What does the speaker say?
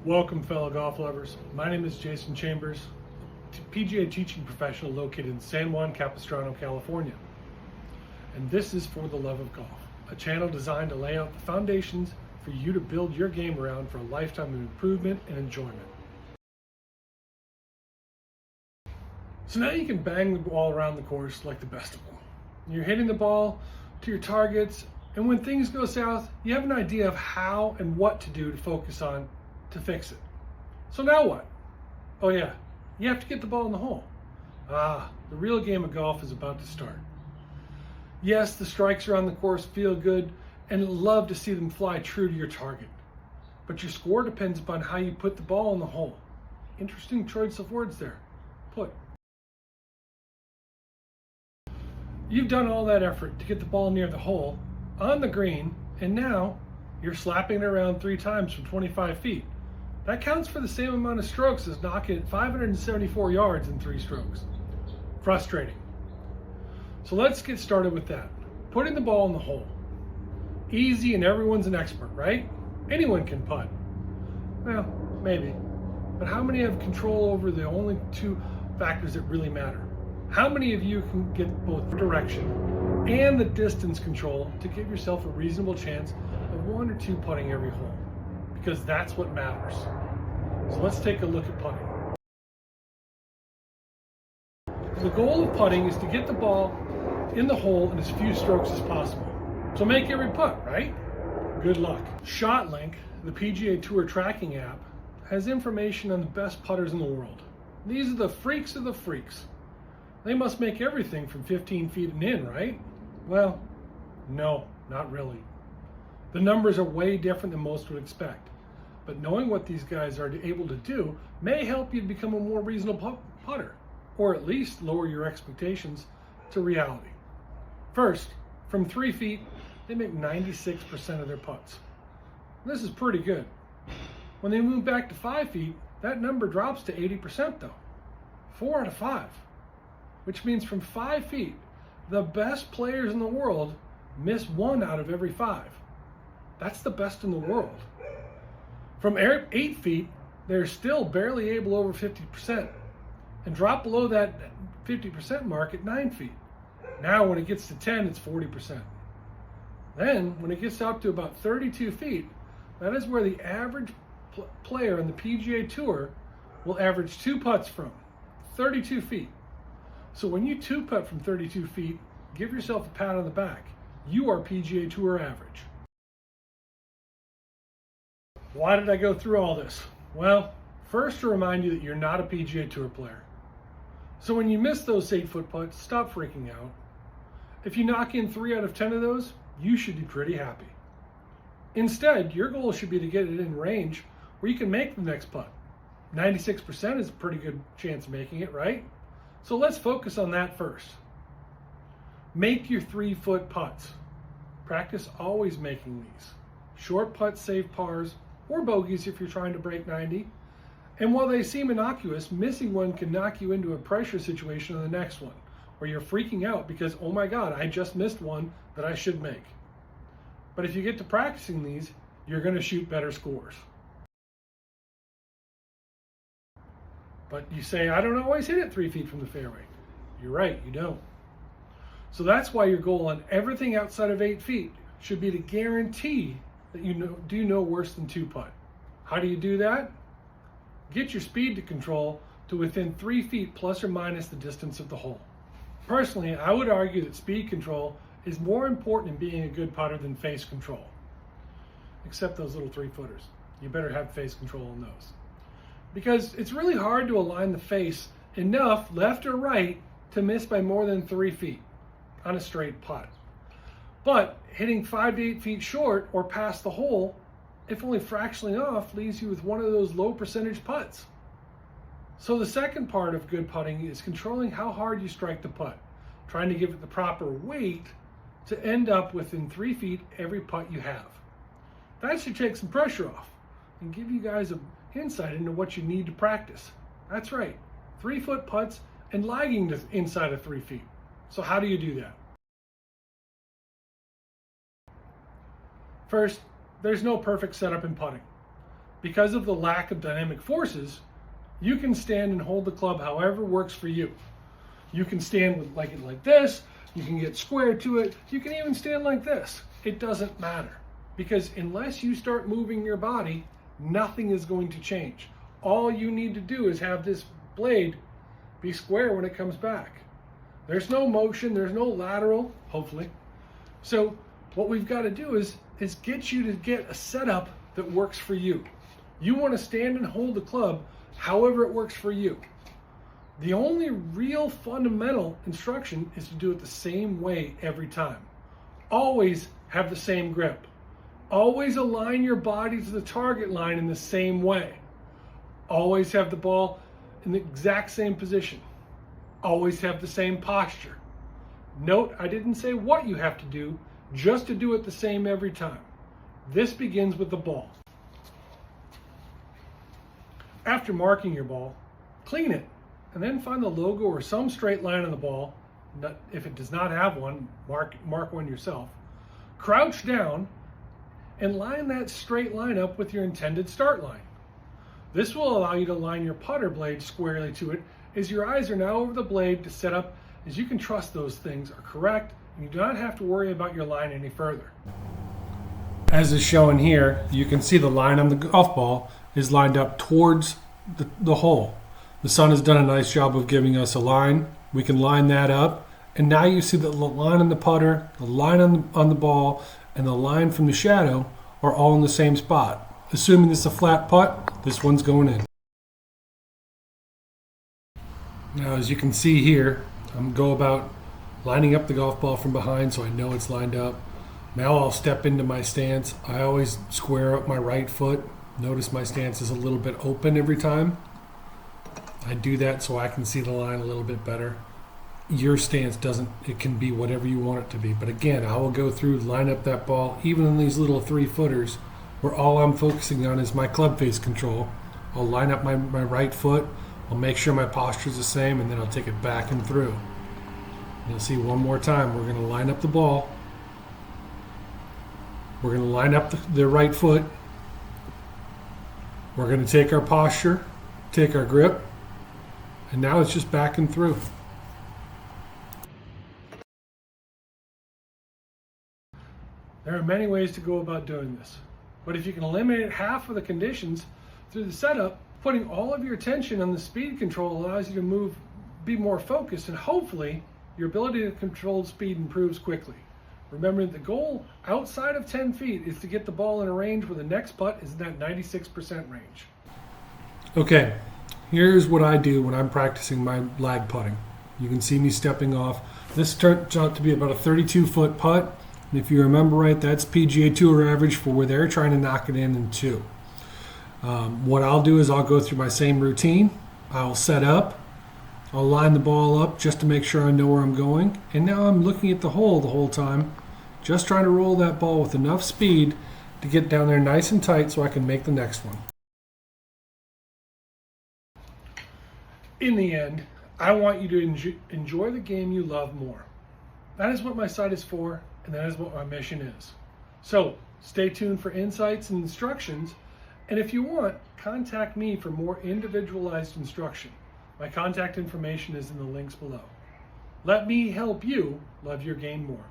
Welcome, fellow golf lovers. My name is Jason Chambers, PGA teaching professional located in San Juan Capistrano, California. And this is For the Love of Golf, a channel designed to lay out the foundations for you to build your game around for a lifetime of improvement and enjoyment. So now you can bang the ball around the course like the best of them. You're hitting the ball to your targets, and when things go south, you have an idea of how and what to do to focus on to fix it. So now what? Oh yeah, you have to get the ball in the hole. The real game of golf is about to start. Yes, the strikes around the course feel good and love to see them fly true to your target. But your score depends upon how you put the ball in the hole. Interesting choice of words there. Put. You've done all that effort to get the ball near the hole, on the green, and now you're slapping it around 3 times from 25 feet. That counts for the same amount of strokes as knocking it 574 yards in 3 strokes. Frustrating. So let's get started with that. Putting the ball in the hole. Easy and everyone's an expert, right? Anyone can putt. Well, maybe. But how many have control over the only 2 factors that really matter? How many of you can get both direction and the distance control to give yourself a reasonable chance of 1 or 2 putting every hole? Because that's what matters. So let's take a look at putting. The goal of putting is to get the ball in the hole in as few strokes as possible. So make every putt, right? Good luck. ShotLink, the PGA Tour tracking app, has information on the best putters in the world. These are the freaks of the freaks. They must make everything from 15 feet and in, right? Well, no, not really. The numbers are way different than most would expect. But knowing what these guys are able to do may help you become a more reasonable putter, or at least lower your expectations to reality. First, from 3 feet, they make 96% of their putts. This is pretty good. When they move back to 5 feet, that number drops to 80% though. 4 out of 5. Which means from 5 feet, the best players in the world miss 1 out of every 5. That's the best in the world. From 8 feet, they're still barely able over 50% and drop below that 50% mark at 9 feet. Now when it gets to 10, it's 40%. Then when it gets out to about 32 feet, that is where the average player on the PGA Tour will average 2 putts from 32 feet. So when you 2 putt from 32 feet, give yourself a pat on the back. You are PGA Tour average. Why did I go through all this? Well, first to remind you that you're not a PGA Tour player. So when you miss those 8-foot putts, stop freaking out. If you knock in 3 out of 10 of those, you should be pretty happy. Instead, your goal should be to get it in range where you can make the next putt. 96% is a pretty good chance of making it, right? So let's focus on that first. Make your 3-foot putts. Practice always making these. Short putts save pars or bogeys if you're trying to break 90. And while they seem innocuous, missing one can knock you into a pressure situation on the next one, where you're freaking out because, oh my God, I just missed one that I should make. But if you get to practicing these, you're going to shoot better scores. But you say, I don't always hit it 3 feet from the fairway. You're right, you don't. So that's why your goal on everything outside of 8 feet should be to guarantee that you do no worse than 2 putt. How do you do that? Get your speed to control to within 3 feet plus or minus the distance of the hole. Personally, I would argue that speed control is more important in being a good putter than face control. Except those little 3-footers. You better have face control on those. Because it's really hard to align the face enough left or right to miss by more than 3 feet on a straight putt. But hitting 5 to 8 feet short or past the hole, if only fractionally off, leaves you with one of those low percentage putts. So the second part of good putting is controlling how hard you strike the putt, trying to give it the proper weight to end up within 3 feet every putt you have. That should take some pressure off and give you guys an insight into what you need to practice. That's right, 3-foot putts and lagging to inside of 3 feet. So how do you do that? First, there's no perfect setup in putting. because of the lack of dynamic forces, you can stand and hold the club however works for you. You can stand with like this, you can get square to it, you can even stand like this. It doesn't matter, because unless you start moving your body, nothing is going to change. All you need to do is have this blade be square when it comes back. There's no motion, there's no lateral, hopefully. So what we've got to do is get you to get a setup that works for you. You want to stand and hold the club however it works for you. The only real fundamental instruction is to do it the same way every time. Always have the same grip. Always align your body to the target line in the same way. Always have the ball in the exact same position. Always have the same posture. Note, I didn't say what you have to do, just to do it the same every time. This begins with the ball. After marking your ball, clean it, and then find the logo or some straight line on the ball. If it does not have one, mark one yourself. Crouch down and line that straight line up with your intended start line. This will allow you to line your putter blade squarely to it, as your eyes are now over the blade to set up, as you can trust those things are correct and you do not have to worry about your line any further. As is shown here, you can see the line on the golf ball is lined up towards the hole. The sun has done a nice job of giving us a line. We can line that up, and now you see that the line on the putter, the line on the ball, and the line from the shadow are all in the same spot. Assuming this is a flat putt, this one's going in. Now, as you can see here, I'm going to go about lining up the golf ball from behind so I know it's lined up. Now I'll step into my stance. I always square up my right foot. Notice my stance is a little bit open every time. I do that so I can see the line a little bit better. Your stance doesn't, it can be whatever you want it to be. But again, I will go through, line up that ball, even in these little 3-footers, where all I'm focusing on is my club face control. I'll line up my right foot. I'll make sure my posture is the same, and then I'll take it back and through. You'll see one more time. We're going to line up the ball. We're going to line up the right foot. We're going to take our posture, take our grip, and now it's just back and through. There are many ways to go about doing this, but if you can eliminate half of the conditions through the setup, putting all of your attention on the speed control allows you to be more focused, and hopefully your ability to control speed improves quickly. Remember, the goal outside of 10 feet is to get the ball in a range where the next putt is in that 96% range. Okay, here's what I do when I'm practicing my lag putting. You can see me stepping off. This turns out to be about a 32-foot putt. And if you remember right, that's PGA Tour average for where they're trying to knock it in 2. What I'll do is I'll go through my same routine. I'll set up. I'll line the ball up just to make sure I know where I'm going. And now I'm looking at the hole the whole time, just trying to roll that ball with enough speed to get down there nice and tight so I can make the next one. In the end, I want you to enjoy the game you love more. That is what my site is for, and that is what my mission is. So stay tuned for insights and instructions, and if you want, contact me for more individualized instruction. My contact information is in the links below. Let me help you love your game more.